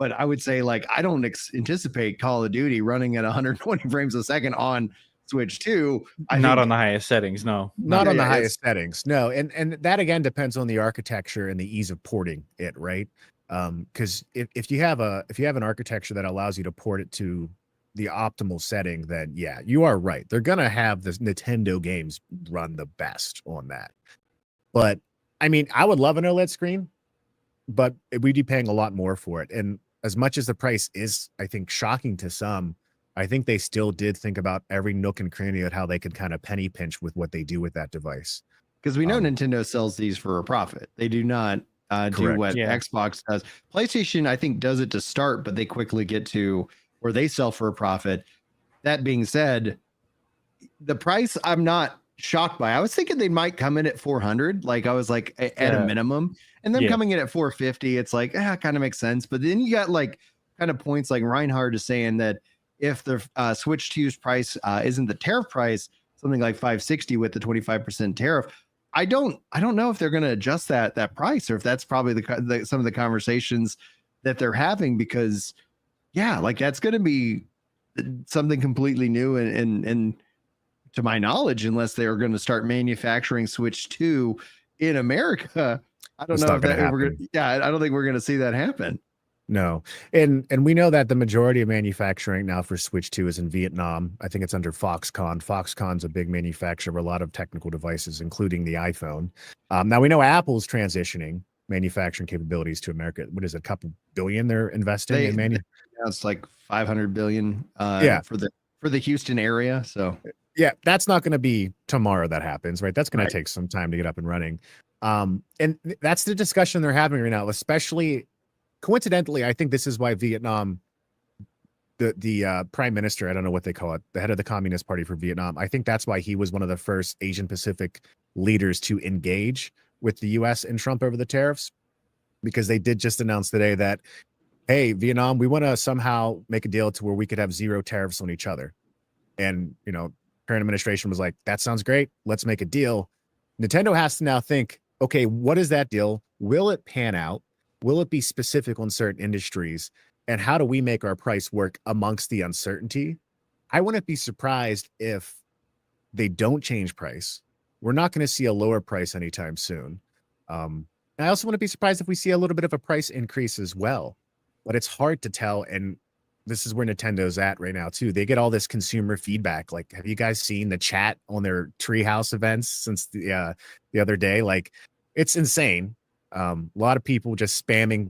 But I would say like I don't anticipate Call of Duty running at 120 frames a second on Switch 2. I Not think on the highest settings, no. Not on the yeah, highest settings, no. And that again depends on the architecture and the ease of porting it, right? Because if you have an architecture that allows you to port it to the optimal setting, then yeah, you are right. They're gonna have the Nintendo games run the best on that. But I mean, I would love an OLED screen, but we'd be paying a lot more for it. And as much as the price is, I think, shocking to some, I think they still did think about every nook and cranny of how they could kind of penny pinch with what they do with that device. because we know Nintendo sells these for a profit. They do not do what Xbox does. PlayStation, I think, does it to start, but they quickly get to where they sell for a profit. That being said, the price I'm not shocked by. I was thinking they might come in at 400, like I was like at a minimum, and then coming in at 450, it's like kind of makes sense. But then you got like kind of points like Reinhardt is saying that if the Switch 2's price isn't the tariff price, something like 560 with the 25% tariff. I don't know if they're going to adjust that price, or if that's probably some of the conversations that they're having, because like that's going to be something completely new and to my knowledge, unless they are going to start manufacturing Switch 2 in America, I don't know if that I don't think we're going to see that happen. No. And we know that the majority of manufacturing now for Switch 2 is in Vietnam. I think it's under Foxconn. Foxconn's a big manufacturer of a lot of technical devices, including the iPhone. Now we know Apple's transitioning manufacturing capabilities to America. What is it, a couple billion they're investing in manufacturing? It's like 500 billion for the Houston area. So yeah, that's not going to be tomorrow that happens, right? That's going to take some time to get up and running. And that's the discussion they're having right now, especially coincidentally. I think this is why Vietnam, the prime minister, I don't know what they call it, the head of the Communist Party for Vietnam, I think that's why he was one of the first Asian Pacific leaders to engage with the US and Trump over the tariffs, because they did just announce today that, hey, Vietnam, we want to somehow make a deal to where we could have zero tariffs on each other. And, current administration was like, that sounds great. Let's make a deal. Nintendo has to now think, okay, what is that deal? Will it pan out? Will it be specific on certain industries? And how do we make our price work amongst the uncertainty? I wouldn't be surprised if they don't change price. We're not going to see a lower price anytime soon. And I also wouldn't be surprised if we see a little bit of a price increase as well. But it's hard to tell. And this is where Nintendo's at right now too. They get all this consumer feedback. Like, have you guys seen the chat on their Treehouse events since the other day? Like, it's insane. A lot of people just spamming